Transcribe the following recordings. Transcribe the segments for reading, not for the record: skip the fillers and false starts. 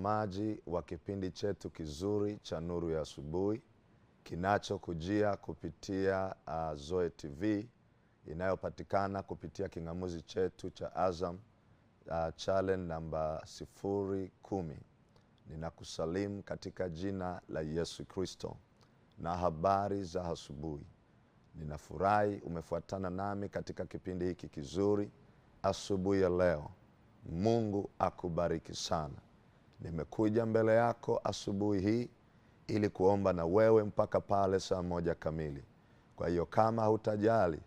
mtazamaji wa kipindi chetu kizuri cha Nuru ya Asubuhi kinachokujia kupitia Zoe TV inayopatikana kupitia kingamuzi chetu cha Azam channel namba 010. Ninakusalimu katika jina la Yesu Kristo na habari za asubuhi. Ninafurahi umefuatana nami katika kipindi hiki kizuri asubuhi ya leo. Mungu akubariki sana. Nimekuja mbele yako asubuhi hii ili kuomba na wewe mpaka pale saa 1 kamili. Kwa hiyo kama hutajali,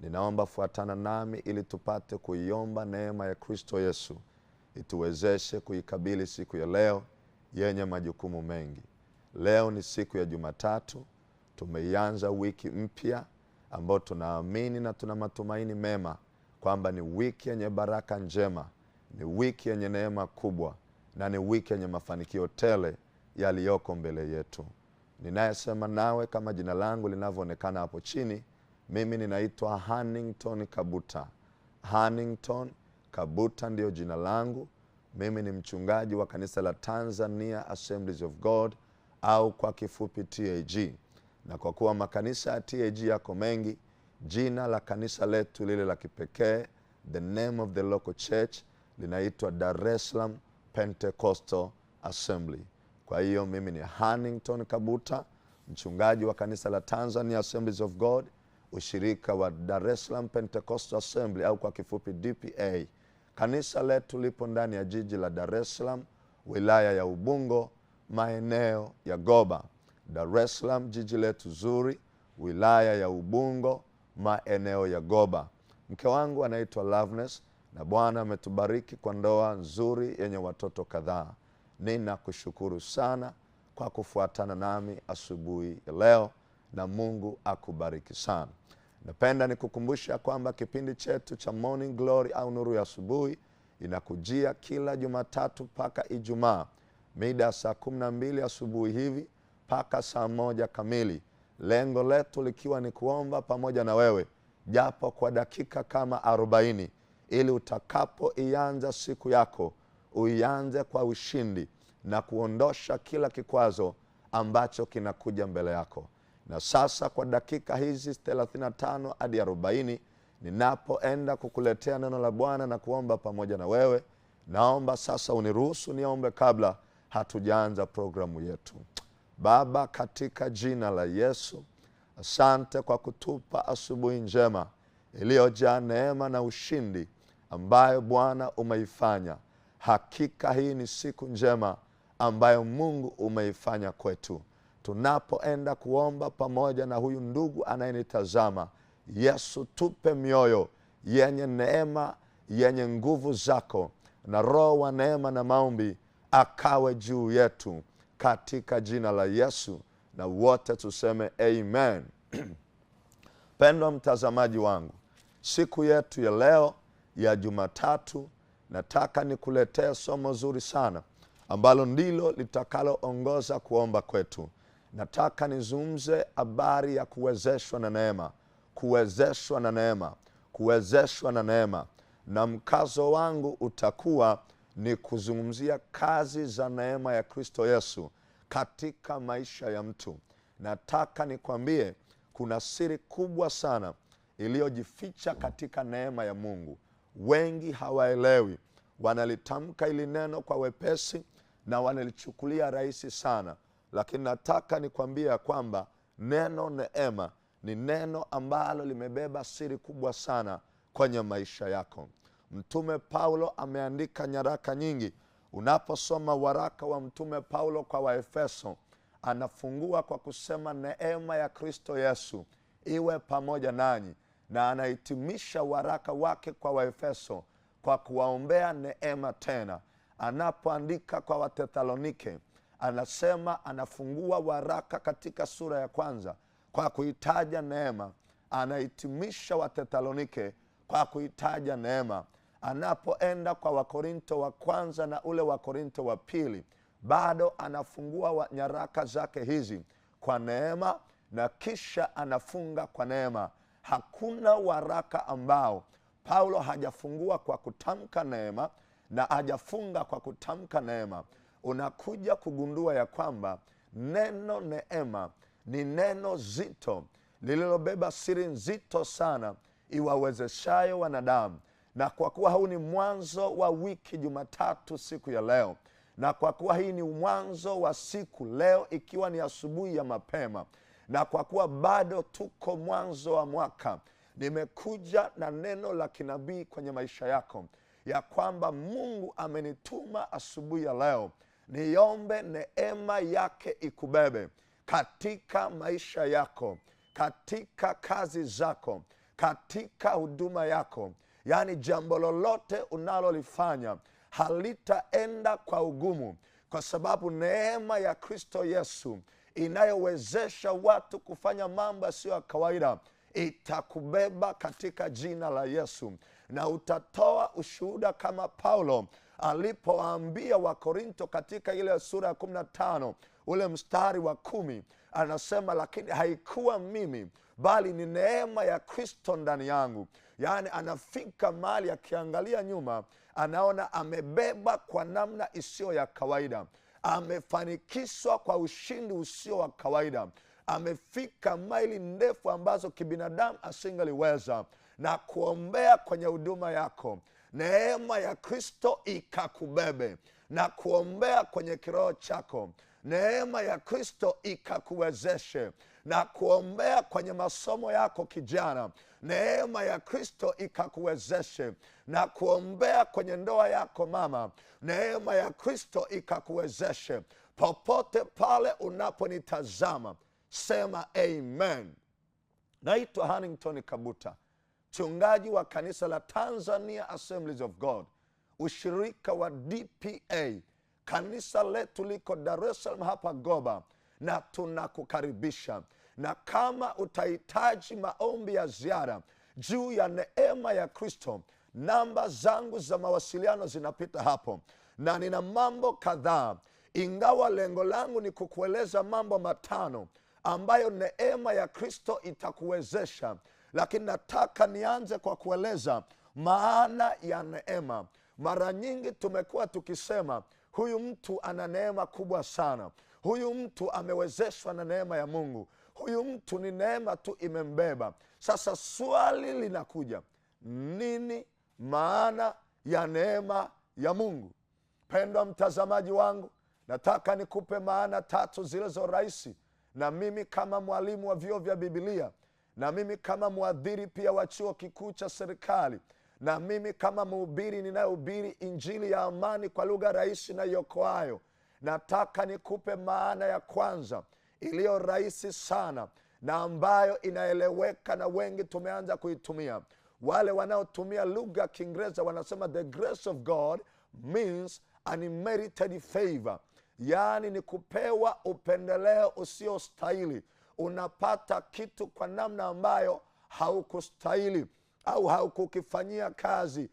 ninaomba fuatana nami ili tupate kuiomba neema ya Kristo Yesu ituwezeshe kuikabili siku ya leo yenye majukumu mengi. Leo ni siku ya Jumatatu. Tumeianza wiki mpya ambayo tunaamini na tuna matumaini mema kwamba ni wiki yenye baraka njema, ni wiki yenye neema kubwa, na ni wiki yenye mafanikio tele yaliyoko mbele yetu. Ninayesema nawe kama jina langu linavyoonekana hapo chini, mimi ninaitwa Hannington Kabuta. Hannington Kabuta ndio jina langu. Mimi ni mchungaji wa kanisa la Tanzania Assemblies of God au kwa kifupi TAG. Na kwa kuwa makanisa ya TAG yako mengi, jina la kanisa letu lile la kipekee, the name of the local church, linaitwa Dar es Salaam Pentecostal Assembly. Kwa hiyo mimi ni Hannington Kabuta, mchungaji wa kanisa la Tanzania Assemblies of God, ushirika wa Dar es Salaam Pentecostal Assembly au kwa kifupi DPA. Kanisa letu lipo ndani ya jiji la Dar es Salaam, wilaya ya Ubungo, maeneo ya Goba. Dar es Salaam jiji letu zuri, wilaya ya Ubungo, maeneo ya Goba. Mke wangu anaitwa Loveness na Bwana ametubariki kwa ndoa nzuri yenye watoto kadhaa. Ninakushukuru sana kwa kufuatana nami asubuhi ya leo, na Mungu akubariki sana. Napenda nikukumbusha kwamba kipindi chetu cha Morning Glory au Nuru ya Asubuhi inakujia kila Jumatatu mpaka Ijumaa, mida saa 12 asubuhi hivi mpaka saa 1 kamili. Lengo letu likiwa ni kuomba pamoja na wewe japo kwa dakika kama 40, ili utakapoianza siku yako uianze kwa ushindi na kuondosha kila kikwazo ambacho kinakuja mbele yako. Na sasa kwa dakika hizi 35 hadi 40, ninapoenda kukuletea neno la Bwana na kuomba pamoja na wewe, naomba sasa uniruhusu niombe kabla hatujaanza programu yetu. Baba, katika jina la Yesu, asante kwa kutupa asubuhi njema iliyojaa neema na ushindi ambayo Bwana umeifanya. Hakika hii ni siku njema ambayo Mungu umeifanya kwetu. Tunapoenda kuomba pamoja na huyu ndugu anayenitazama, Yesu, tupe mioyo yenye neema, yenye nguvu zako, na Roho wa neema na maombi akawe juu yetu katika jina la Yesu, na wote tuseme amen. Pendwa mtazamaji wangu, siku yetu ya leo ya Jumatatu, nataka nikuletee somo zuri sana ambalo ndilo litakaloongoza kuomba kwetu. Nataka nizungumze habari ya kuwezeshwa na neema, kuwezeshwa na neema, kuwezeshwa na neema. Na mkazo wangu utakuwa ni kuzungumzia kazi za neema ya Kristo Yesu katika maisha ya mtu. Nataka nikwambie kuna siri kubwa sana iliyojificha katika neema ya Mungu. Wengi hawaelewi, wanalitamka ili neno kwa wepesi na wanalichukulia rahisi sana. Lakini nataka nikwambie kwamba neno neema ni neno ambalo limebeba siri kubwa sana kwenye maisha yako. Mtume Paulo ameandika nyaraka nyingi. Unaposoma waraka wa Mtume Paulo kwa Waefeso, anafungua kwa kusema neema ya Kristo Yesu iwe pamoja nanyi, na anahitimisha waraka wake kwa Waefeso kwa kuwaombea neema tena. Anapoandika kwa Wathesalonike, anasema, anafungua waraka katika sura ya 1 kwa kuitaja neema, anahitimisha Wathesalonike kwa kuitaja neema. Anapoenda kwa Wakorinto wa 1 na ule Wakorinto wa 2, bado anafungua nyaraka zake hizi kwa neema, na kisha anafunga kwa neema. Hakuna waraka ambao Paulo hajafungua kwa kutamka neema na hajafunga kwa kutamka neema. unakuja kugundua ya kwamba neno neema ni neno zito lililobeba siri nzito sana iwawezeshayo wanadamu. Na kwa kuwa huu ni mwanzo wa wiki, Jumatatu siku ya leo, na kwa kuwa hii ni mwanzo wa siku leo ikiwa ni asubuhi ya mapema, na kwa kuwa bado tuko mwanzo wa mwaka, nimekuja na neno la kinabii kwenye maisha yako ya kwamba Mungu amenituma asubuhi ya leo niombe neema yake ikubebe katika maisha yako, katika kazi zako, katika huduma yako. Yaani jambo lolote unalolifanya halitaenda kwa ugumu, kwa sababu neema ya Kristo Yesu inayowezesha watu kufanya mambo yasiyo ya kawaida itakubeba katika jina la Yesu. Na utatoa ushuhuda kama Paulo alipowaambia Wakorinto katika ile sura ya 15 ule mstari wa 10, anasema lakini haikuwa mimi bali ni neema ya Kristo ndani yangu. Yaani anafika mahali akiangalia nyuma, anaona amebeba kwa namna isiyo ya kawaida, amefanikishwa kwa ushindi usio wa kawaida, amefika maili ndefu ambazo kibinadamu asingeliweza. Na kuombea kwenye huduma yako, neema ya Kristo ikakubebe, na kuombea kwenye kiroho chako, neema ya Kristo ikakuwezeshe, na kuombea kwenye masomo yako kijana, neema ya Kristo ikakuwezeshe, na kuombea kwenye ndoa yako mama, neema ya Kristo ikakuwezeshe. Popote pale unaponitazama, sema amen. Naitwa Hannington Kabuta, mchungaji wa kanisa la Tanzania Assemblies of God, ushirika wa DPA. Kanisa letu liko Dar es Salaam hapa Goba, na tunakukaribisha. Na kama utahitaji maombi ya ziara juu ya neema ya Kristo, namba zangu za mawasiliano zinapita hapo, na nina mambo kadhaa, ingawa lengo langu ni kukueleza mambo 5 ambayo neema ya Kristo itakuwezesha. Lakini nataka nianze kwa kueleza maana ya neema. Mara nyingi tumekuwa tukisema huyu mtu ana neema kubwa sana, huyu mtu amewezeshwa na neema ya Mungu, huyu mtu ni neema tu imembeba. Sasa swali linakuja, nini maana ya neema ya Mungu? Pendwa mtazamaji wangu, nataka nikupe maana 3 zilizo rahisi. Na mimi kama mwalimu wa vyuo vya Biblia, na mimi kama mwadhiri pia wa chuo kikuu cha serikali, na mimi kama mhubiri ninayehubiri injili ya amani kwa lugha rahisi na iokoayo, nataka nikupe maana ya kwanza iliyo rahisi sana na ambayo inaeleweka na wengi tumeanza kuitumia. Wale wanaotumia lugha ya Kiingereza wanasema the grace of God means unmerited favor. Yaani ni kupewa upendeleo usio stahili. Unapata kitu kwa namna ambayo haukustahili au haukukifanyia kazi.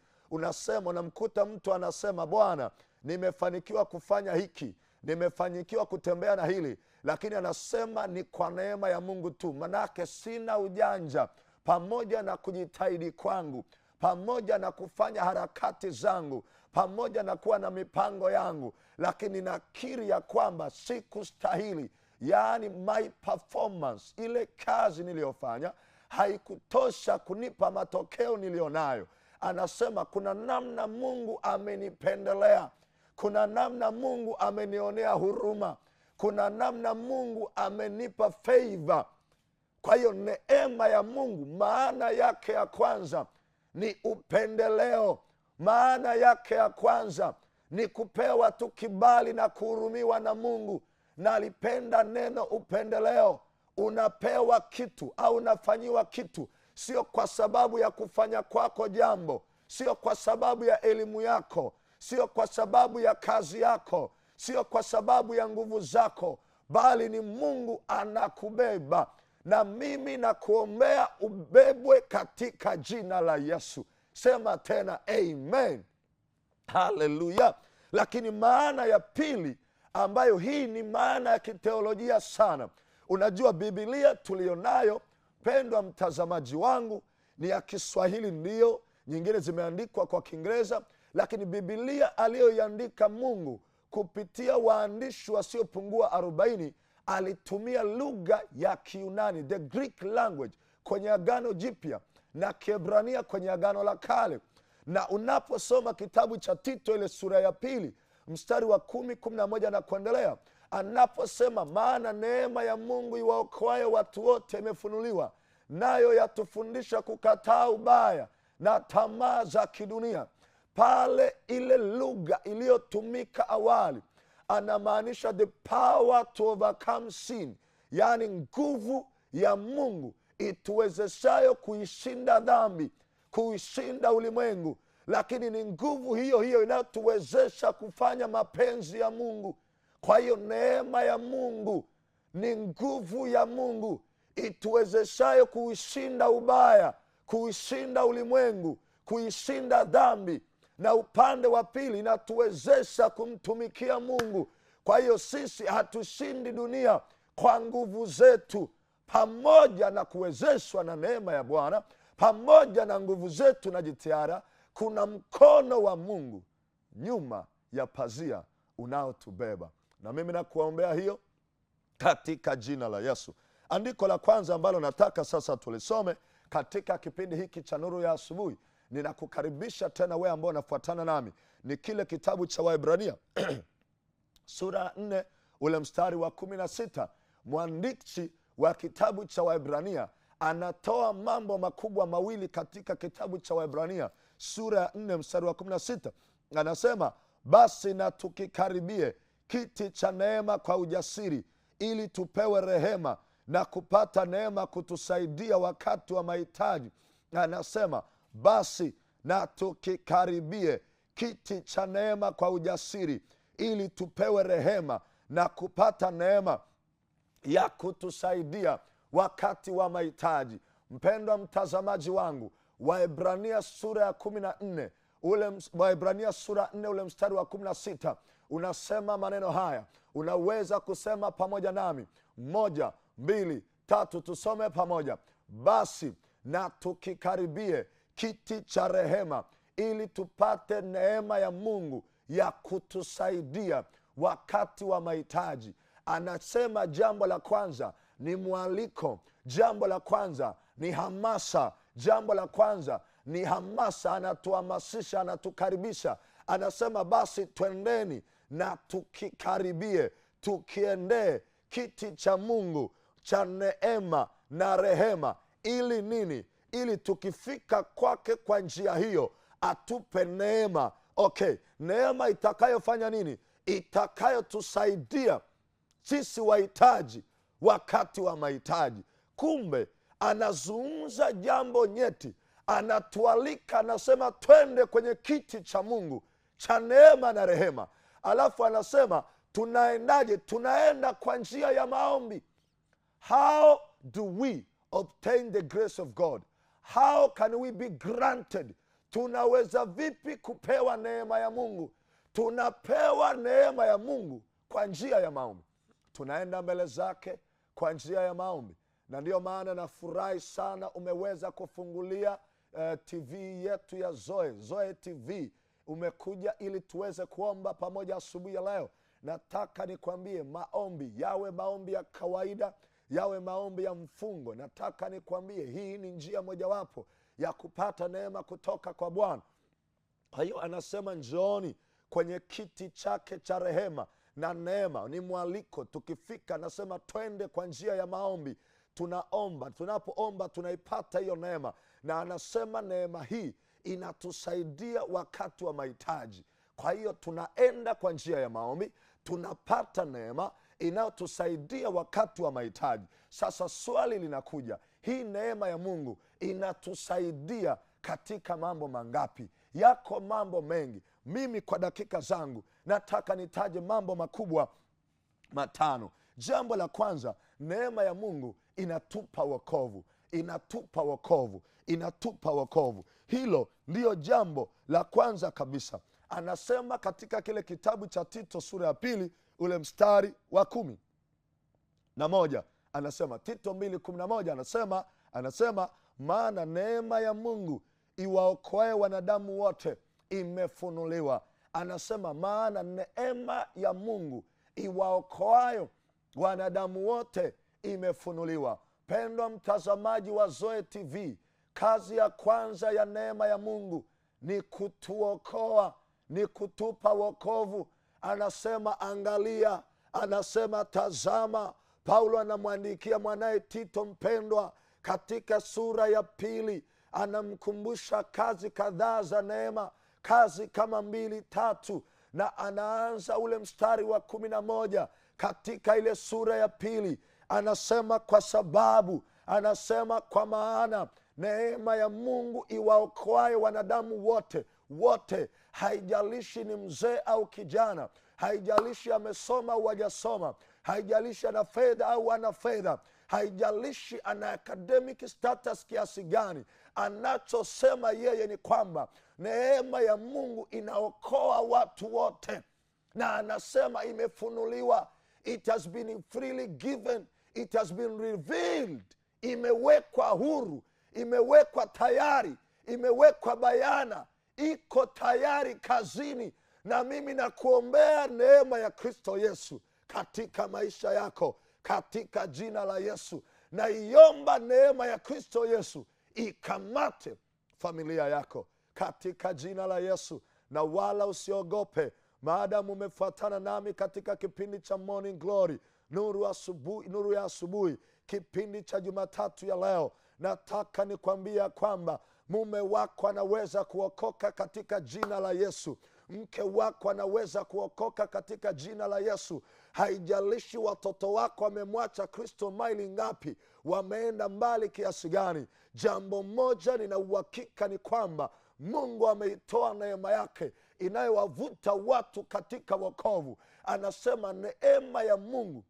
Unamkuta mtu anasema, Bwana, nimefanikiwa kufanya hiki, nimefanikiwa kutembea na hili, lakini anasema ni kwa neema ya Mungu tu. Manake sina ujanja, pamoja na kujitahidi kwangu, pamoja na kufanya harakati zangu, pamoja na kuwa na mipango yangu, lakini nakiri ya kwamba sikustahili. Yaani my performance, ile kazi niliyofanya haikutosha kunipa matokeo nilionayo. Anasema kuna namna Mungu amenipendelea, kuna namna Mungu amenionea huruma, kuna namna Mungu amenipa favor. Kwa hiyo neema ya Mungu maana yake ya kwanza ni upendeleo. Maana yake ya kwanza ni kupewa tu kibali na kuhurumiwa na Mungu. Na alipenda neno upendeleo. Unapewa kitu au unafanyiwa kitu, sio kwa sababu ya kufanya kwako jambo, sio kwa sababu ya elimu yako, sio kwa sababu ya kazi yako, sio kwa sababu ya nguvu zako, bali ni Mungu anakubeba. Na mimi nakuombea ubebwe katika jina la Yesu. Sema tena amen. Haleluya. Lakini maana ya pili, ambayo hii ni maana ya kiteolojia sana. Unajua Biblia tulionayo, pendwa mtazamaji wangu, ni ya Kiswahili ndio, nyingine zimeandikwa kwa Kiingereza, lakini Biblia aliyoiandika Mungu kupitia waandishi wasiopungua 40 alitumia lugha ya Kiyunani, the Greek language, kwenye Agano Jipya na Kiebrania kwenye Agano la Kale. Na unaposoma kitabu cha Tito ile sura ya 2 mstari wa 10, 11 na kuendelea, anaposema maana neema ya Mungu iwaokoayo watu wote imefunuliwa, nayo yatufundisha kukataa ubaya na tamaa za kidunia. Pale ile lugha iliyotumika awali anamaanisha the power to overcome sin, yani nguvu ya Mungu ituwezeshayo kuishinda dhambi, kuishinda ulimwengu. Lakini ni nguvu hiyo hiyo inayotuwezesha kufanya mapenzi ya Mungu. Kwa hiyo neema ya Mungu ni nguvu ya Mungu ituwezeshayo kuishinda ubaya, kuishinda ulimwengu, kuishinda dhambi. Na upande wa pili inatuwezesha kumtumikia Mungu. Kwa hiyo sisi hatushindi dunia kwa nguvu zetu, pamoja na kuwezeshwa na neema ya Bwana, pamoja na nguvu zetu na jitihada, kuna mkono wa Mungu nyuma ya pazia unaotubeba. Na mimi nakuombea hiyo katika jina la Yesu. Andiko la kwanza ambalo nataka sasa tulisome katika kipindi hiki cha Nuru ya Asubuhi, ninakukaribisha tena wewe ambao unafuatana nami, ni kile kitabu cha Waebrania sura 4 ule mstari wa 16. Mwandishi wa kitabu cha Waebrania anatoa mambo makubwa mawili katika kitabu cha Waebrania sura ya 4 mstari wa 16. Anasema, basi na tukikaribie kiti cha neema kwa ujasiri, ili tupewe rehema na kupata neema kutusaidia wakati wa mahitaji. Anasema, basi na tukikaribie kiti cha neema kwa ujasiri, ili tupewe rehema na kupata neema ya kutusaidia wakati wa mahitaji. Mpendwa mtazamaji wangu, Waebrania sura ya 14 Waebrania sura 4 ule mstari wa 16 unasema maneno haya. Unaweza kusema pamoja nami? 1, 2, 3, tusome pamoja. Basi na tukikaribie kiti cha rehema, ili tupate neema ya Mungu ya kutusaidia wakati wa mahitaji. Anasema jambo la kwanza ni mwaliko, jambo la kwanza ni hamasa, jambo la kwanza ni hamasa. Anatuhamasisha, anatukaribisha. Anasema basi twendeni na tukikaribie, tukiendee kiti cha Mungu cha neema na rehema. Ili nini? Ili tukifika kwake kwa njia hiyo atupe neema. Okay, neema itakayofanya nini? Itakayotusaidia sisi wahitaji wakati wa mahitaji. Kumbe anazungumza jambo nyeti, anatualika, anasema twende kwenye kiti cha Mungu cha neema na rehema. Alafu anasema tunaendaje? Tunaenda kwa njia ya maombi. How do we obtain the grace of God? How can we be granted? Tunaweza vipi kupewa neema ya Mungu? Tunapewa neema ya Mungu kwa njia ya maombi. Tunaenda mbele zake kwa njia ya maombi. Na ndio maana nafurahi sana umeweza kufungulia TV yetu ya Zoe TV. Umekuja ili tuweze kuomba pamoja asubuhi ya leo. Nataka nikwambie, maombi yawe maombi ya kawaida, yawe maombi ya mfungo. Nataka nikwambie, hii ni njia mojawapo ya kupata neema kutoka kwa Bwana. Kwa hiyo anasema njooni kwenye kiti chake cha rehema na neema. Ni mwaliko. Tukifika anasema twende kwa njia ya maombi. Tunaomba, tunapoomba tunaipata hiyo neema. Na anasema neema hii inatusaidia wakati wa mahitaji. Kwa hiyo tunaenda kwa njia ya maombi, tunapata neema inayotusaidia wakati wa mahitaji. Sasa swali linakuja, hii neema ya Mungu inatusaidia katika mambo mangapi? Yako mambo mengi. Mimi kwa dakika zangu nataka nitaje mambo makubwa 5. Jambo la kwanza, neema ya Mungu inatupa wokovu. Inatupa wokovu. Inatupa wokovu. Hilo ndio jambo la kwanza kabisa. Anasema katika kile kitabu cha Tito sura ya 2 ule mstari wa 11. Anasema Tito 2:11, anasema maana neema ya Mungu iwaokoe wanadamu wote imefunuliwa. anasema maana neema ya Mungu iwaokoayo wanadamu wote imefunuliwa. Pendwa mtazamaji wa Zoe TV, kazi ya kwanza ya neema ya Mungu ni kutuokoa, ni kutupa wokovu. Anasema angalia, anasema tazama. Paulo anamwandikia mwanaye Tito mpendwa katika sura ya 2, anamkumbusha kazi kadhaa za neema, kazi kama 2-3, na anaanza ule mstari wa 11 katika ile sura ya 2. Anasema kwa sababu, anasema kwa maana neema ya Mungu iwaokoayo wanadamu wote, haijalishi ni mzee au kijana, haijalishi amesoma au hajasoma, haijalishi ana fedha au ana fedha, haijalishi ana academic status kiasi gani. Anachosema yeye ni kwamba neema ya Mungu inaokoa watu wote, na anasema imefunuliwa. It has been freely given, it has been revealed. Imewekwa huru, imewekwa tayari, imewekwa bayana, iko tayari kazini. Na mimi nakuombea neema ya Kristo Yesu katika maisha yako, katika jina la Yesu. Na iomba neema ya Kristo Yesu ikamate familia yako katika jina la Yesu. Na wala usiogope, maadamu umefuatana nami katika kipindi cha Morning Glory, nuru ya asubuhi, kipindi cha Jumatatu ya leo. Nataka nikwambia kwamba mume wako anaweza kuokoka katika jina la Yesu. Mke wako anaweza kuokoka katika jina la Yesu. Haijalishi watoto wako wamemwacha Kristo maili ngapi, wameenda mbali kiasi gani. Jambo moja nina uhakika ni kwamba Mungu ameitoa neema yake inayowavuta watu katika wokovu. Anasema neema ya Mungu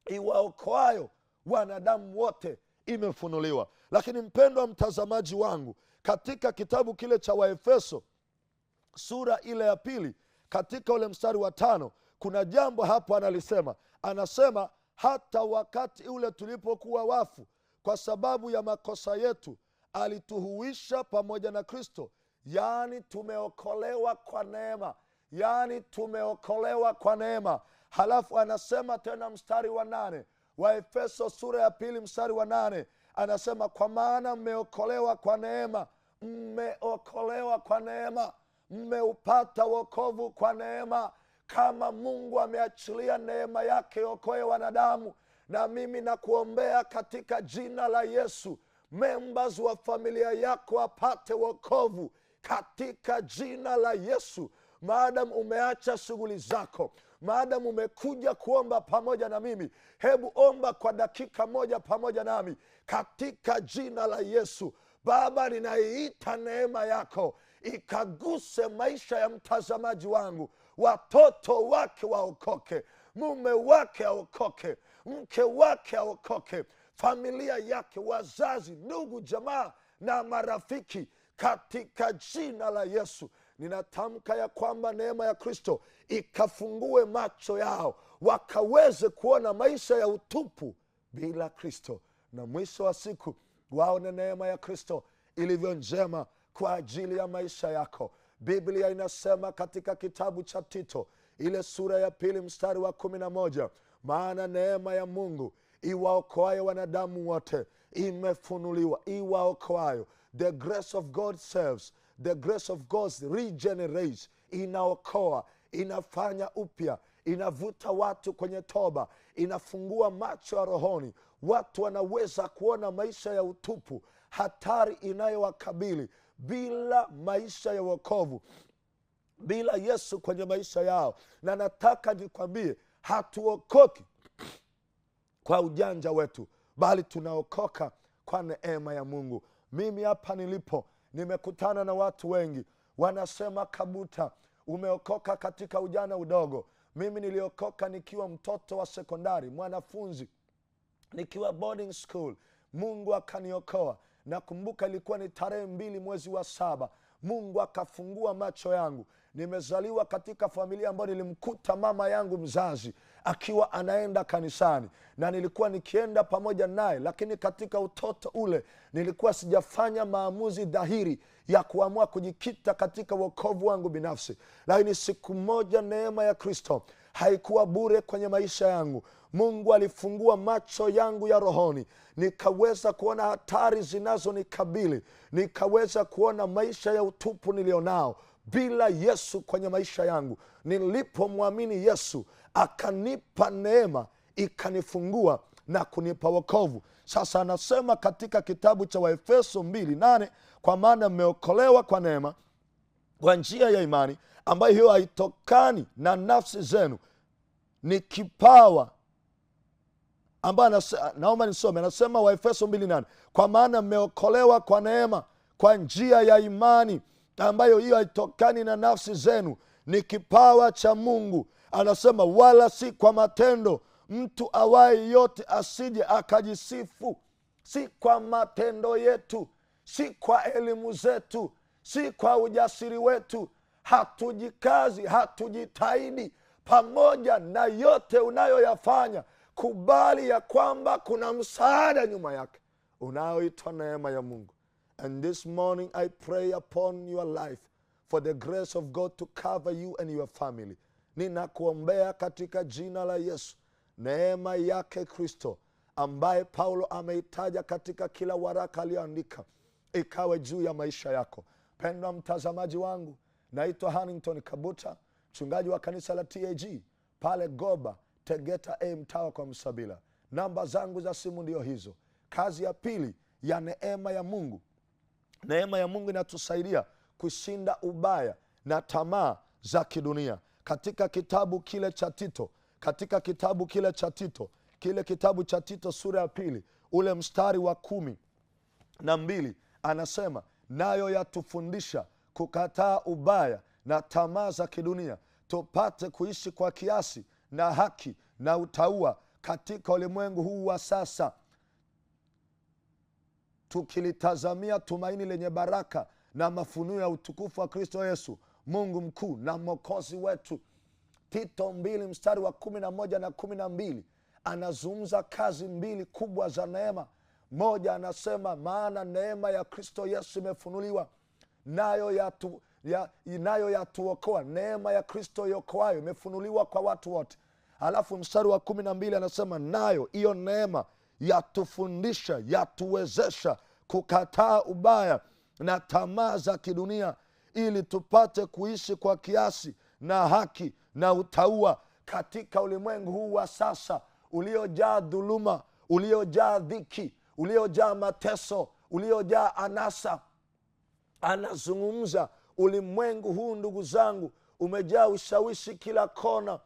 iwaokoayo wanadamu wote imefunuliwa. Lakini mpendwa mtazamaji wangu, katika kitabu kile cha Waefeso sura ile ya 2 katika ule mstari wa 5, kuna jambo hapo analisema. Anasema hata wakati ule tulipokuwa wafu kwa sababu ya makosa yetu, alituhuisha pamoja na Kristo. Yaani tumeokolewa kwa neema, yaani tumeokolewa kwa neema. Halafu anasema tena mstari wa 8, Waefeso sura ya 2 mstari wa 8, anasema kwa maana mmeokolewa kwa neema, mmeokolewa kwa neema, mmeupata wokovu kwa neema. Kama Mungu ameachilia neema yake okoe wanadamu, na mimi nakuombea katika jina la Yesu, members wa familia yako apate wokovu katika jina la Yesu. Maadamu umeacha shughuli zako, maadamu umekuja kuomba pamoja na mimi, hebu omba kwa dakika moja pamoja nami katika jina la Yesu. Baba, ninaiita neema yako ikaguse maisha ya mtazamaji wangu. Watoto wake waokoke, mume wake aokoke, mke wake aokoke, familia yake, wazazi, ndugu, jamaa na marafiki katika jina la Yesu. Ninatamka ya kwamba neema ya Kristo ikafungue macho yao, wakaweze kuona maisha ya utupu bila Kristo, na mwisho wa siku waone neema ya Kristo ilivyo njema kwa ajili ya maisha yako. Biblia inasema katika kitabu cha Tito ile sura ya 2 mstari wa 11, maana neema ya Mungu iwaokoayo wanadamu wote imefunuliwa. Iwaokoayo, the grace of God saves, the grace of God regenerates. Inaokoa, inafanya upya, inavuta watu kwenye toba, inafungua macho ya rohoni. Watu wanaweza kuona maisha ya utupu, hatari inayowakabili bila maisha ya wokovu, bila Yesu kwenye maisha yao. Na nataka nikwambie, hatuokoki kwa ujanja wetu, bali tunaokoka kwa neema ya Mungu. Mimi hapa nilipo nimekutana na watu wengi wanasema, Kabuta, umeokoka katika ujana udogo. Mimi niliokoka nikiwa mtoto wa sekondari, mwanafunzi, nikiwa boarding school. Mungu akaniokoa. Nakumbuka ilikuwa ni tarehe 2 mwezi wa 7 Mungu akafungua macho yangu. Nimezaliwa katika familia ambayo nilimkuta mama yangu mzazi akiwa anaenda kanisani na nilikuwa nikienda pamoja naye, lakini katika utoto ule nilikuwa sijafanya maamuzi dhahiri ya kuamua kujikita katika wokovu wangu binafsi. Lakini siku moja neema ya Kristo haikuwa bure kwenye maisha yangu. Mungu alifungua macho yangu ya rohoni, nikaweza kuona hatari zinazonikabili, nikaweza kuona maisha ya utupu nilionao bila Yesu kwenye maisha yangu. Nilipomwamini Yesu, akanipa neema, ikanifungua na kunipa wokovu. Sasa anasema katika kitabu cha Waefeso 2:8, kwa maana mmeokolewa kwa neema kwa njia ya imani, ambayo hiyo haitokani na nafsi zenu, ni kipawa ambayo naomba nisome. Anasema Waefeso 2:8, kwa maana mmeokolewa kwa neema kwa njia ya imani, ambayo hiyo haitokani na nafsi zenu, ni kipawa cha Mungu. Anasema wala si kwa matendo, mtu awaye yote asije akajisifu. Si kwa matendo yetu, si kwa elimu zetu, si kwa ujasiri wetu. Hatujikazi, hatujitahidi. Pamoja na yote unayoyafanya, kubali ya kwamba kuna msaada nyuma yake unaoitwa neema ya Mungu. And this morning I pray upon your life for the grace of God to cover you and your family. Ninakuombea katika jina la Yesu, neema yake Kristo ambaye Paulo ameitaja katika kila waraka aliyoandika ikawe juu ya maisha yako. Pendwa mtazamaji wangu, naitwa Hannington Kabuta, mchungaji wa kanisa la TAG pale Goba, Tegeta mtaa kwa Msabila. Namba zangu za simu ndio hizo. Kazi ya pili ya neema ya Mungu. Neema ya Mungu inatusaidia kushinda ubaya na tamaa za kidunia. Katika kitabu kile cha Tito, kile kitabu cha Tito sura ya 2, ule mstari wa 12, anasema nayo yatufundisha kukataa ubaya na tamaa za kidunia, tupate kuishi kwa kiasi na haki na utauwa katika ulimwengu huu wa sasa, tukilitazamia tumaini lenye baraka na mafunuo ya utukufu wa Kristo Yesu, Mungu mkuu na mwokozi wetu. Tito 2 mstari wa 11 na 12 anazungumza kazi mbili kubwa za neema. Moja, anasema maana neema ya Kristo Yesu imefunuliwa, nayo yatuokoa. Neema ya Kristo iokoayo imefunuliwa kwa watu wote. Alafu mstari wa 12 anasema nayo hiyo neema yatufundisha, yatuwezesha kukataa ubaya na tamaa za kidunia, ili tupate kuishi kwa kiasi na haki na utauwa katika ulimwengu huu wa sasa uliojaa dhuluma, uliojaa dhiki, uliojaa mateso, uliojaa anasa. Anazungumza ulimwengu huu, ndugu zangu, umejaa ushawishi kila kona,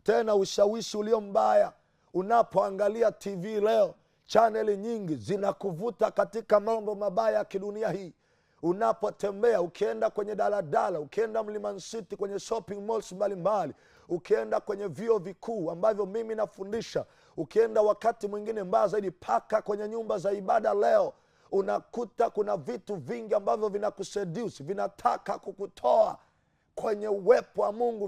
tena ushawishi ulio mbaya. Unapoangalia TV leo, chaneli nyingi zinakuvuta katika mambo mabaya ya kidunia hii. Unapotembea, ukienda kwenye daladala, ukienda Mlimani City, kwenye shopping malls mbalimbali, ukienda kwenye vyuo vikuu ambavyo mimi nafundisha, ukienda wakati mwingine mbaya zaidi paka kwenye nyumba za ibada leo, unakuta kuna vitu vingi ambavyo vinakuseduce, vinataka kukutoa kwenye uwepo wa Mungu,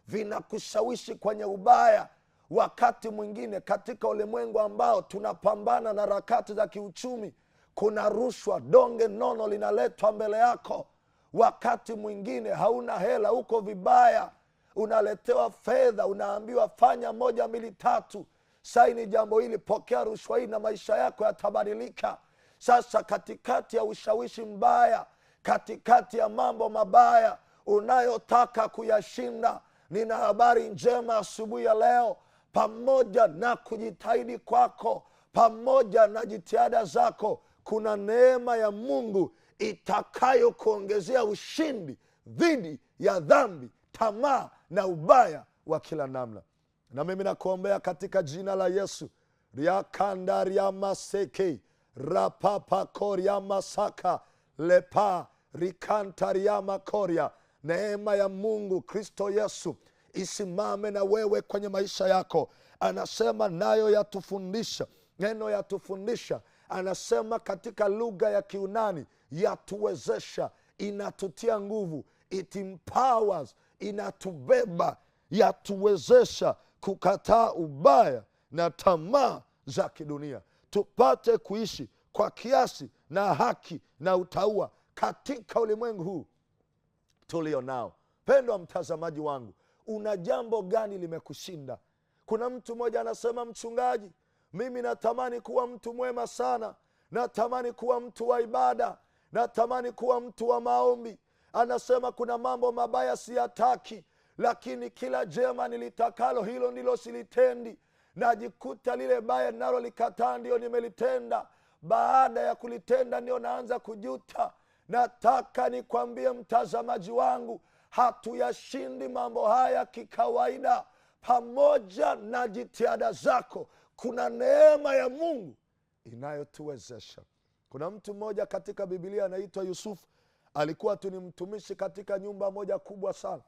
vinakushawishi kwenye ubaya. Wakati mwingine katika ulimwengu ambao tunapambana na harakati za kiuchumi, kuna rushwa, donge nono linaletwa mbele yako. Wakati mwingine hauna hela, uko vibaya, unaletewa fedha, unaambiwa fanya 1, 2, 3, saini jambo hili, pokea rushwa hii na maisha yako yatabadilika. Sasa katikati ya ushawishi mbaya, katikati ya mambo mabaya unayotaka kuyashinda, nina habari njema asubuhi ya leo. Pamoja na kujitahidi kwako, pamoja na jitihada zako, kuna neema ya Mungu itakayo kuongezea ushindi dhidi ya dhambi, tamaa na ubaya wa kila namna. Na mimi nakuombea katika jina la Yesu. Riakanda riamaseke rapapa koria masaka lepa rikanta riamakoria. Neema ya Mungu Kristo Yesu isimame na wewe kwenye maisha yako. Anasema nayo yatufundisha, neno yatufundisha, anasema katika lugha ya Kiunani yatuwezesha, inatutia nguvu, it empowers, inatubeba, yatuwezesha kukataa ubaya na tamaa za kidunia, tupate kuishi kwa kiasi na haki na utauwa katika ulimwengu huu tulio nao. Pendwa mtazamaji wangu, una jambo gani limekushinda? Kuna mtu mmoja anasema, mchungaji, mimi natamani kuwa mtu mwema sana, natamani kuwa mtu wa ibada, natamani kuwa mtu wa maombi. Anasema kuna mambo mabaya siyataki, lakini kila jema nilitakalo hilo ndilo silitendi. Najikuta lile baya nalo likataa ndio nimelitenda. Baada ya kulitenda ndio naanza kujuta. Nataka nikwambie mtazamaji wangu, hatuyashindi mambo haya kikawaida. Pamoja na jitihada zako, kuna neema ya Mungu inayotuwezesha. Kuna mtu mmoja katika Biblia anaitwa Yusufu. Alikuwa tu ni mtumishi katika nyumba moja kubwa sana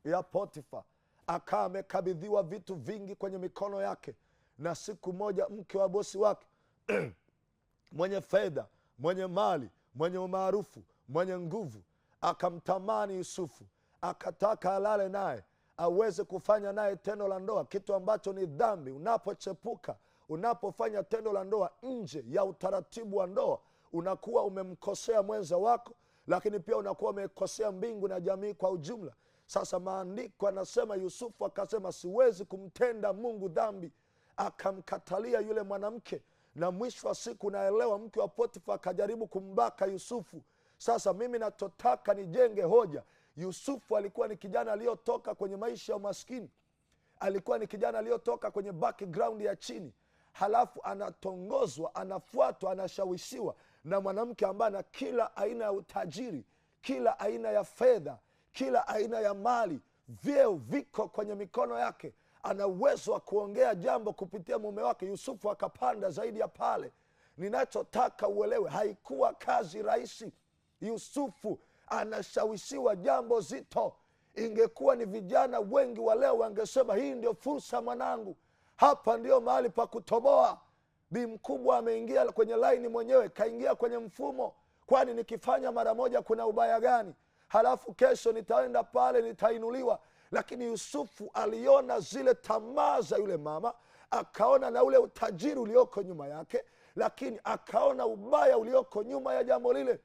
ya Potifa. Akawa amekabidhiwa vitu vingi kwenye mikono yake, na siku moja mke wa bosi wake mwenye fedha, mwenye mali, mwenye umaarufu, mwenye nguvu, akamtamani Yusufu. Akataka alale naye, aweze kufanya naye tendo la ndoa, kitu ambacho ni dhambi. Unapochepuka, unapofanya tendo la ndoa nje ya utaratibu wa ndoa, unakuwa umemkosea mwenza wako, lakini pia unakuwa umekosea mbingu na jamii kwa ujumla. Sasa maandiko anasema Yusufu akasema, siwezi kumtenda Mungu dhambi. Akamkatalia yule mwanamke, na mwisho wa siku naelewa mke wa Potifa akajaribu kumbaka Yusufu. Sasa mimi natotaka nijenge hoja. Yusufu alikuwa ni kijana aliyotoka kwenye maisha ya umaskini, alikuwa ni kijana aliyotoka kwenye background ya chini, halafu anatongozwa, anafuatwa, anashawishiwa na mwanamke ambaye ana kila aina ya utajiri, kila aina ya fedha, kila aina ya mali, vyeo viko kwenye mikono yake. Ana uwezo wa kuongea jambo kupitia mume wake. Yusufu akapanda zaidi ya pale. Ninachotaka uelewe, haikuwa kazi rahisi. Yusufu anashawishiwa jambo zito. Ingekuwa ni vijana wengi wa leo wangesema, hii ndio fursa mwanangu, hapa ndio mahali pa kutoboa. Bi mkubwa ameingia kwenye laini mwenyewe, kaingia kwenye mfumo. Kwani nikifanya mara moja kuna ubaya gani? Halafu kesho nitaenda pale nitainuliwa. Lakini Yusufu aliona zile tamaa za yule mama, akaona na ule utajiri ulioko nyuma yake, lakini akaona ubaya ulioko nyuma ya jambo lile.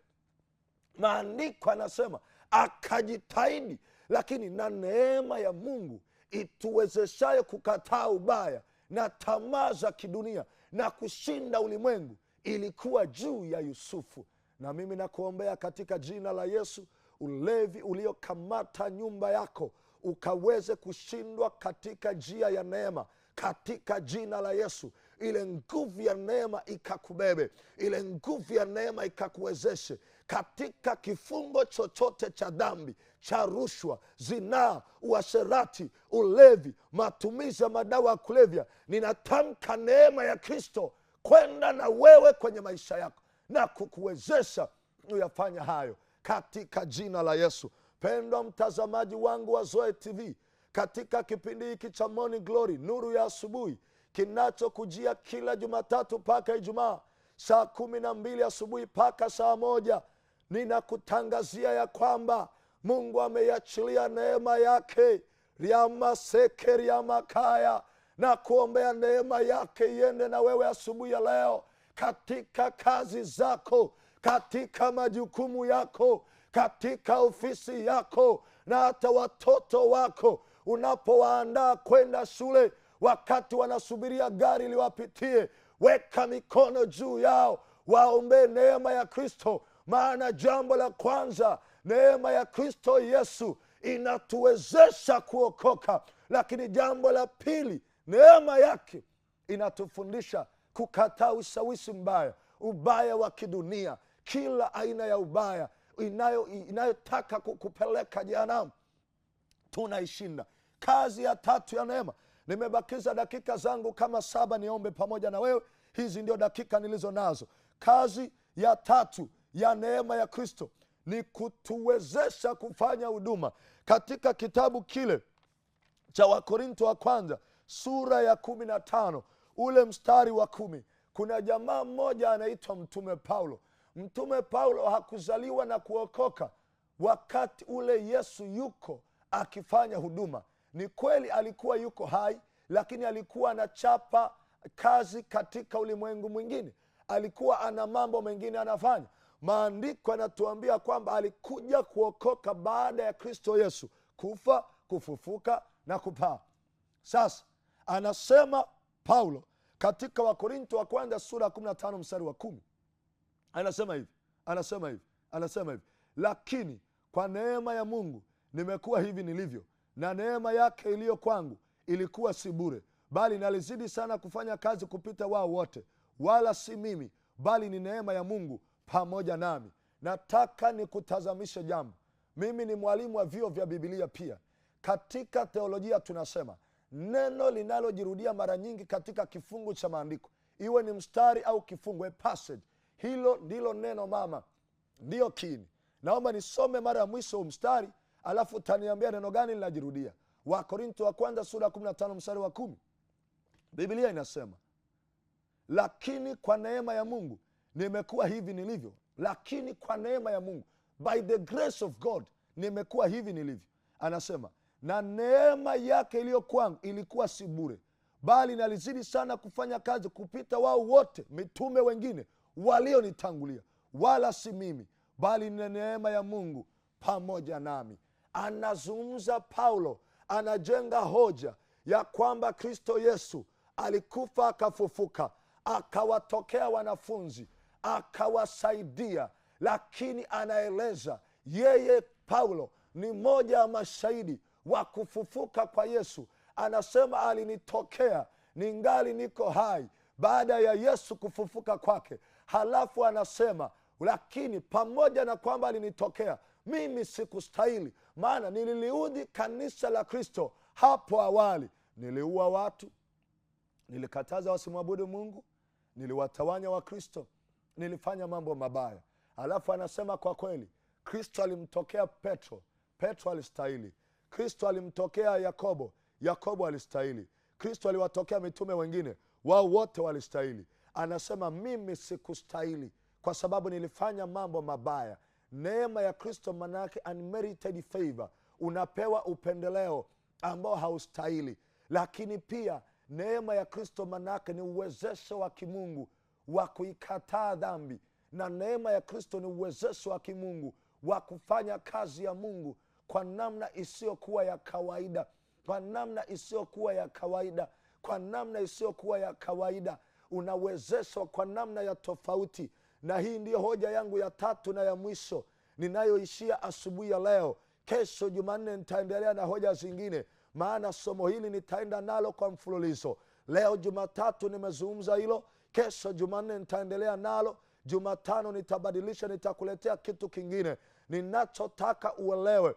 Maandiko anasema akajitahidi, lakini na neema ya Mungu ituwezeshaye kukataa ubaya na tamaa za kidunia na kushinda ulimwengu ilikuwa juu ya Yusufu. Na mimi nakuombea katika jina la Yesu, ulevi uliokamata nyumba yako ukaweze kushindwa katika njia ya neema, katika jina la Yesu. Ile nguvu ya neema ikakubebe, ile nguvu ya neema ikakuwezeshe katika kifungo chochote cha dhambi, cha rushwa, zinaa, uasherati, ulevi, matumizi ya madawa ya kulevya. Ninatamka neema ya Kristo kwenda na wewe kwenye maisha yako na kukuwezesha uyafanya hayo katika jina la Yesu. Pendwa mtazamaji wangu wa Zoe TV, katika kipindi hiki cha Morning Glory, nuru ya asubuhi, kinachokujia kila Jumatatu mpaka Ijumaa saa 12 asubuhi mpaka saa 1, ninakutangazia ya kwamba Mungu ameiachilia neema yake riamaseke riamakaya, na kuombea neema yake iende na wewe asubuhi ya leo, katika kazi zako, katika majukumu yako, katika ofisi yako, na hata watoto wako unapowaandaa kwenda shule, wakati wanasubiria gari liwapitie, weka mikono juu yao, waombe neema ya Kristo. Maana jambo la kwanza, neema ya Kristo Yesu inatuwezesha kuokoka, lakini jambo la pili, neema yake inatufundisha kukataa ushawishi mbaya, ubaya wa kidunia, kila aina ya ubaya inayotaka kukupeleka jehanamu, tunaishinda. Kazi ya tatu ya neema, nimebakiza dakika zangu kama 7 niombe pamoja na wewe. Hizi ndio dakika nilizo nazo. Kazi ya tatu ya neema ya Kristo ni kutuwezesha kufanya huduma. Katika kitabu kile cha Wakorintho wa kwanza sura ya 15 ule mstari wa 10, kuna jamaa mmoja anaitwa Mtume Paulo. Mtume Paulo hakuzaliwa na kuokoka. wakati ule Yesu yuko akifanya huduma. Ni kweli alikuwa yuko hai, lakini alikuwa anachapa kazi katika ulimwengu mwingine. Alikuwa ana mambo mengine anafanya. Maandiko yanatuambia kwamba alikuja kuokoka baada ya Kristo Yesu kufa, kufufuka na kupaa. Sasa anasema Paulo katika Wakorinto wa kwanza sura 15 mstari wa 10. Anasema hivi. Lakini kwa neema ya Mungu nimekuwa hivi nilivyo, na neema yake iliyo kwangu ilikuwa si bure, bali nalizidi sana kufanya kazi kupita wao wote. Wala si mimi, bali ni neema ya Mungu pamoja nami. Nataka nikutazamishe jambo. Mimi ni mwalimu wa vyuo vya Biblia pia. Katika teolojia tunasema neno linalojirudia mara nyingi katika kifungu cha maandiko, iwe ni mstari au kifungu, a passage, hilo ndilo neno mama, ndio kiini. Naomba nisome mara ya mwisho mstari, alafu utaniambia neno gani linajirudia. Wakorinto wa kwanza sura 15 mstari wa 10. Biblia inasema, lakini kwa neema ya Mungu nimekuwa hivi nilivyo. Lakini kwa neema ya Mungu, by the grace of God, nimekuwa hivi nilivyo. Anasema, na neema yake iliyo kwangu ilikuwa si bure, bali nalizidi sana kufanya kazi kupita wao wote mitume wengine walionitangulia. Wala si mimi, bali ni neema ya Mungu pamoja nami. Anazungumza Paulo, anajenga hoja ya kwamba Kristo Yesu alikufa akafufuka, akawatokea wanafunzi, akawasaidia. Lakini anaeleza yeye Paulo ni mmoja wa mashahidi wa kufufuka kwa Yesu. Anasema alinitokea ningali niko hai baada ya Yesu kufufuka kwake. Halafu anasema, lakini pamoja na kwamba alinitokea, mimi sikustahili, maana nililiudhi kanisa la Kristo hapo awali. Niliua watu, nilikataza wasimwabudu Mungu, niliwatawanya wa Kristo, nilifanya mambo mabaya. Halafu anasema kwa kweli Kristo alimtokea Petro, Petro alistahili. Kristo alimtokea Yakobo, Yakobo alistahili. Kristo aliwatokea mitume wengine, wao wote walistahili. Anasema mimi sikustahili kwa sababu nilifanya mambo mabaya. Neema ya Kristo manake unmerited favor, unapewa upendeleo ambao haustahili. Lakini pia neema ya Kristo manake ni uwezesho wa kimungu wa kuikataa dhambi, na neema ya Kristo ni uwezesho wa kimungu wa kufanya kazi ya Mungu kwa namna isiyokuwa ya kawaida, kwa namna isiyokuwa ya kawaida, kwa namna isiyokuwa ya kawaida. Unawezeshwa kwa namna ya tofauti. Na hii ndiyo hoja yangu ya tatu na ya mwisho ninayoishia asubuhi ya leo. Kesho Jumanne nitaendelea na hoja zingine, maana somo hili nitaenda nalo kwa mfululizo. Leo Jumatatu nimezungumza hilo, kesho Jumanne nitaendelea nalo, Jumatano nitabadilisha, nitakuletea kitu kingine. Ninachotaka uelewe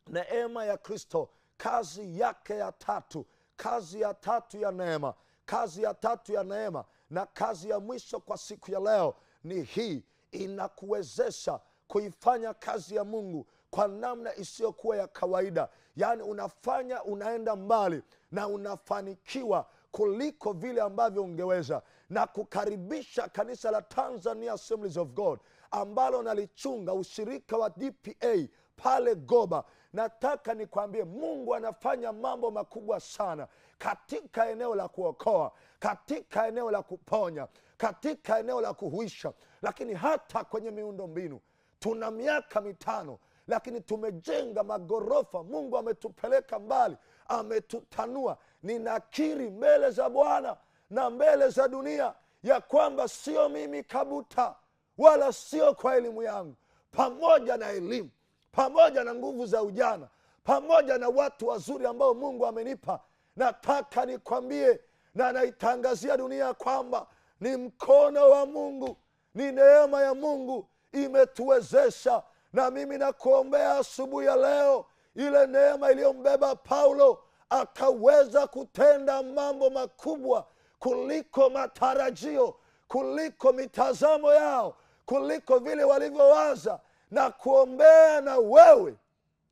neema ya Kristo, kazi yake ya tatu, kazi ya tatu ya neema, kazi ya tatu ya neema. Na kazi ya mwisho kwa siku ya leo ni hii, inakuwezesha kuifanya kazi ya Mungu kwa namna isiyokuwa ya kawaida. Yaani unafanya, unaenda mbali na unafanikiwa kuliko vile ambavyo ungeweza. Na kukaribisha kanisa la Tanzania Assemblies of God ambalo nalichunga, ushirika wa DPA pale Goba. Nataka nikwambie Mungu anafanya mambo makubwa sana katika eneo la kuokoa, katika eneo la kuponya, katika eneo la kuhuisha, lakini hata kwenye miundo mbinu. Tuna miaka 5 lakini tumejenga magorofa. Mungu ametupeleka mbali, ametutanua. Ninakiri mbele za Bwana na mbele za dunia ya kwamba sio mimi Kabuta, wala sio kwa elimu yangu, pamoja na elimu, pamoja na nguvu za ujana, pamoja na watu wazuri ambao Mungu amenipa. Nataka nikwambie na naitangazia dunia kwamba ni mkono wa Mungu, ni neema ya Mungu imetuwezesha. Na mimi nakuombea asubuhi ya leo, ile neema iliyombeba Paulo akaweza kutenda mambo makubwa kuliko matarajio, kuliko mitazamo yao, kuliko vile walivyowaza, na kuombea na wewe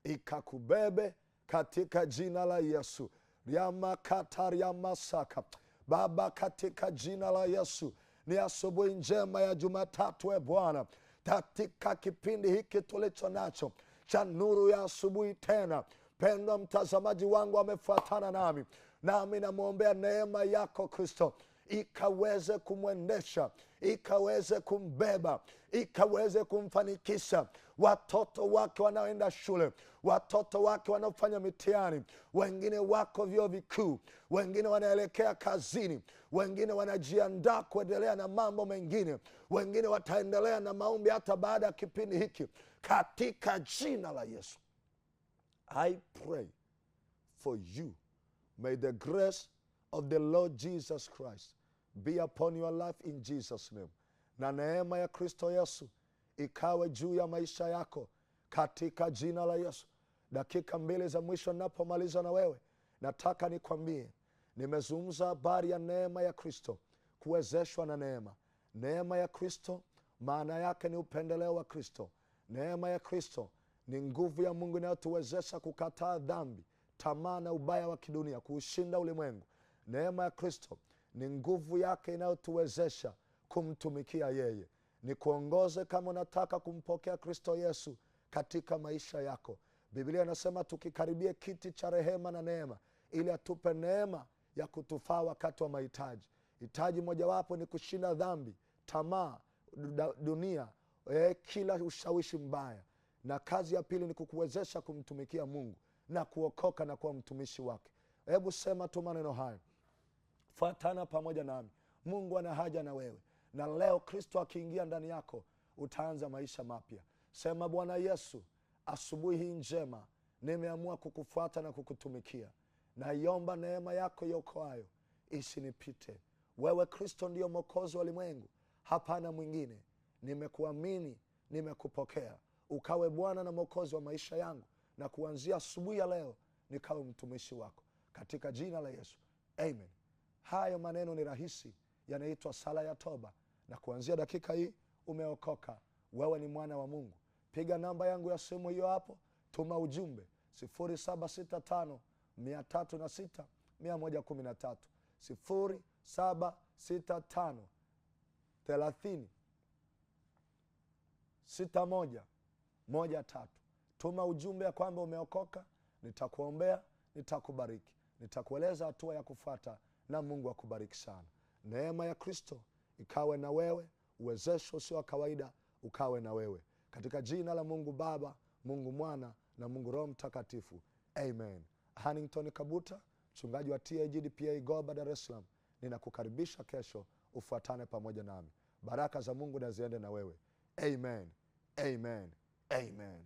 ikakubebe katika jina la Yesu. Yamakatariamasaka. Baba, katika jina la Yesu, ni asubuhi njema ya Jumatatu. Bwana, katika kipindi hiki tulicho nacho cha Nuru ya Asubuhi. Tena pendwa mtazamaji wangu amefuatana nami namwombea neema yako Kristo ikaweze kumwendesha, ikaweze kumbeba, ikaweze kumfanikisha watoto wake wanaoenda shule, watoto wake wanaofanya mitihani. Wengine wako vyuo vikuu, wengine wanaelekea kazini, wengine wanajiandaa kuendelea na mambo mengine, wengine wataendelea na maombi hata baada ya kipindi hiki. Katika jina la Yesu, I pray for you. May the grace of the Lord Jesus Christ be upon your life in Jesus' name. Na neema ya Kristo Yesu ikawe juu ya maisha yako katika jina la Yesu. Dakika 2 za mwisho ninapomaliza na wewe, nataka nikwambie, nimezungumza habari ya neema ya Kristo, kuwezeshwa na neema. Neema ya Kristo maana yake ni upendeleo wa Kristo. Neema ya Kristo ni nguvu ya Mungu inayotuwezesha kukataa dhambi, tamaa na ubaya wa kidunia, kuushinda ulimwengu. Neema ya Kristo ni nguvu yake inayotuwezesha kumtumikia yeye. Ni kuongoze kama unataka kumpokea Kristo Yesu katika maisha yako. Biblia inasema tukikaribie kiti cha rehema na neema, ili atupe neema ya kutufaa wakati wa mahitaji. Hitaji mojawapo ni kushinda dhambi, tamaa, dunia, kila ushawishi mbaya. Na kazi ya pili ni kukuwezesha kumtumikia Mungu na kuokoka na kuwa mtumishi wake. Hebu sema tu maneno haya, fuatana pamoja nami. Mungu ana haja na wewe, na leo Kristo akiingia ndani yako utaanza maisha mapya. Sema, Bwana Yesu, asubuhi hii njema nimeamua kukufuata na kukutumikia. Naiomba neema yako iokoayo isinipite. Wewe Kristo ndiyo Mwokozi wa ulimwengu, hapana mwingine. Nimekuamini, nimekupokea. Ukawe Bwana na Mwokozi wa maisha yangu, na kuanzia asubuhi ya leo nikawe mtumishi wako katika jina la Yesu. Amen. Hayo maneno ni rahisi, yanaitwa sala ya toba, na kuanzia dakika hii umeokoka. Wewe ni mwana wa Mungu. Piga namba yangu ya simu hiyo hapo, tuma ujumbe 0765 306 113, 0765 30 6113. Tuma ujumbe ya kwamba umeokoka, nitakuombea, nitakubariki, nitakueleza hatua ya kufuata, na Mungu akubariki sana. Neema ya Kristo ikawe na wewe, uwezesho usio wa kawaida ukawe na wewe, katika jina la Mungu Baba, Mungu Mwana na Mungu Roho Mtakatifu. Amen. Hannington Kabuta, mchungaji wa TAGDPA Goba, Dar es Salaam. Ninakukaribisha kesho ufuatane pamoja nami. Baraka za Mungu na ziende na wewe. Amen. Amen. Amen.